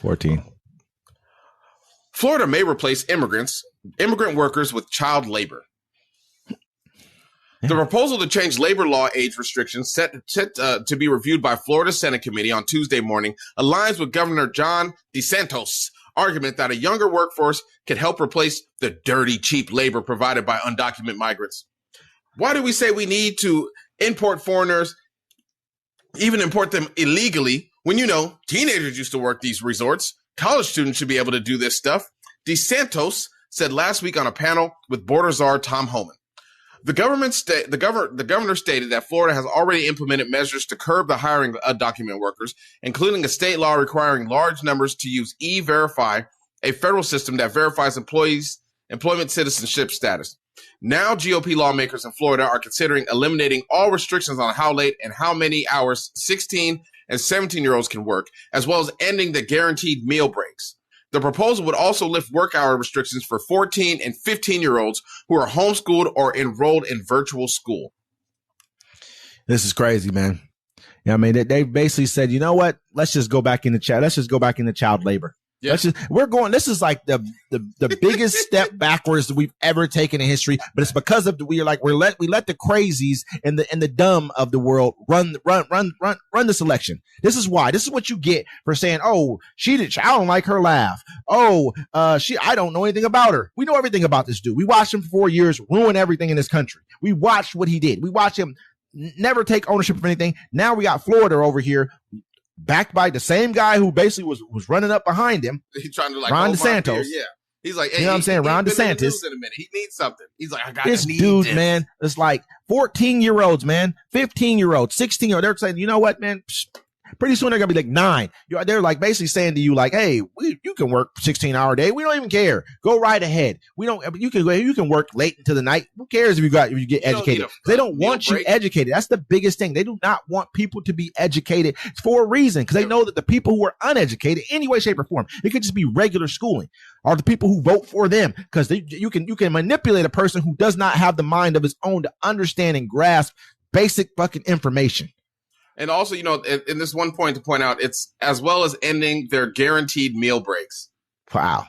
14. Florida may replace immigrant workers with child labor. The proposal to change labor law age restrictions set to be reviewed by Florida Senate Committee on Tuesday morning aligns with Governor Ron DeSantis' argument that a younger workforce could help replace the dirty, cheap labor provided by undocumented migrants. Why do we say we need to import foreigners, even import them illegally, when, teenagers used to work these resorts? College students should be able to do this stuff. DeSantis said last week on a panel with Border Czar Tom Homan. The governor stated that Florida has already implemented measures to curb the hiring of undocumented workers, including a state law requiring large numbers to use E-Verify, a federal system that verifies employment citizenship status. Now, GOP lawmakers in Florida are considering eliminating all restrictions on how late and how many hours 16 and 17-year-olds can work, as well as ending the guaranteed meal breaks. The proposal would also lift work hour restrictions for 14 and 15-year-olds who are homeschooled or enrolled in virtual school. This is crazy, man. Yeah, I mean, they basically said, you know what? Let's just go back into child labor. Yeah. This is like the biggest step backwards that we've ever taken in history, but it's because of we let the crazies and the dumb of the world run this election. This is why. This is what you get for saying, oh, I don't like her laugh. Oh, I don't know anything about her. We know everything about this dude. We watched him for 4 years ruin everything in this country. We watched what he did. We watched him never take ownership of anything. Now we got Florida over here, backed by the same guy who basically was running up behind him. He's trying to Ron DeSantis. Yeah. He's like, hey, you know what I'm saying? Ron DeSantis. In a minute. He needs something. He's like, I got this dude, man. It's like 14-year-olds, man, 15-year-olds, 16-year-olds. They're saying, you know what, man? Pretty soon they're gonna be like 9. They're like basically saying to you, like, hey, you can work 16-hour day. We don't even care. Go right ahead. You can work late into the night. Who cares if you get educated? They don't want you educated. That's the biggest thing. They do not want people to be educated for a reason, because they know that the people who are uneducated, any way, shape, or form, it could just be regular schooling, are the people who vote for them, because you can manipulate a person who does not have the mind of his own to understand and grasp basic fucking information. And also, in this one point to point out, it's as well as ending their guaranteed meal breaks. Wow.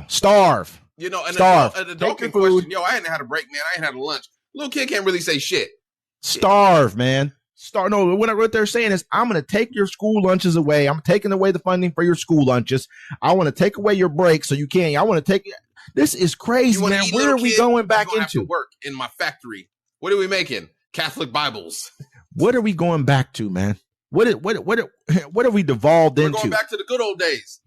Starve. Starve. An adult can question, I hadn't had a break, man. I ain't had a lunch. Little kid can't really say shit. Starve, man. No, what they're saying is, I'm going to take your school lunches away. I'm taking away the funding for your school lunches. I want to take away your breaks so you can. I want to take. This is crazy, man. Where are we going back into? Have to work in my factory. What are we making? Catholic Bibles. What are we going back to, man? What have we devolved into? We're going back to the good old days.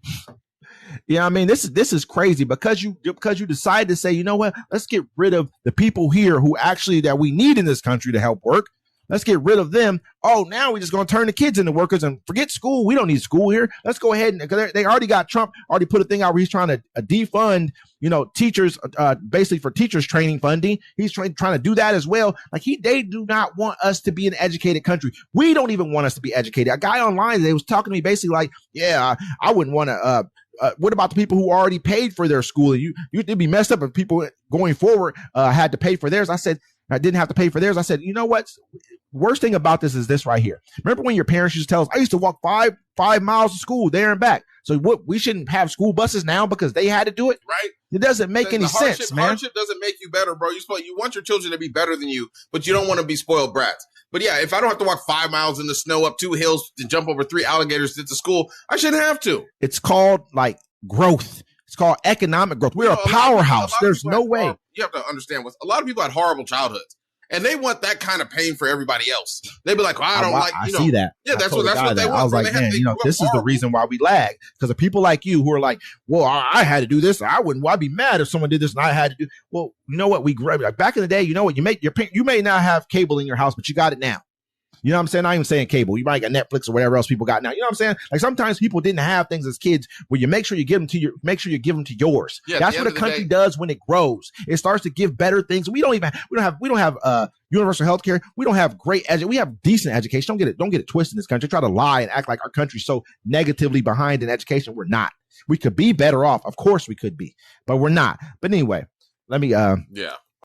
Yeah, I mean, this is crazy because you decide to say, you know what? Let's get rid of the people here who actually that we need in this country to help work. Let's get rid of them. Oh, now we're just going to turn the kids into workers and forget school. We don't need school here. Let's go ahead because they already got Trump already put a thing out where he's trying to defund, teachers, basically for teachers training funding. He's trying to do that as well. Like they do not want us to be an educated country. We don't even want us to be educated. A guy online today was talking to me basically like, yeah, I wouldn't want to. What about the people who already paid for their schooling? It'd be messed up if people going forward had to pay for theirs. I didn't have to pay for theirs. I said, you know what? Worst thing about this is this right here. Remember when your parents used to tell us, I used to walk five miles to school there and back. So what? We shouldn't have school buses now because they had to do it, right? It doesn't make any sense, man. Hardship doesn't make you better, bro. You want your children to be better than you, but you don't want to be spoiled brats. But yeah, if I don't have to walk 5 miles in the snow up 2 hills to jump over 3 alligators to get to school, I shouldn't have to. It's called like growth. It's called economic growth. We're a powerhouse. There's no way. You have to understand a lot of people had horrible childhoods. And they want that kind of pain for everybody else. They'd be like, I see that. Yeah, that's what they want. I was like, man, this is the reason why we lag. Because of people like you who are like, well, I had to do this. I'd be mad if someone did this and I had to do. Well, you know what? Back in the day, you know what? You may not have cable in your house, but you got it now. You know what I'm saying? Not even saying cable. You might got Netflix or whatever else people got now. You know what I'm saying? Like sometimes people didn't have things as kids where you make sure you give them to yours. Yeah, that's what a country does when it grows. It starts to give better things. We don't have universal health care. We don't have great we have decent education. Don't get it twisted in this country. Try to lie and act like our country's so negatively behind in education. We're not. We could be better off. Of course we could be, but we're not. But anyway, let me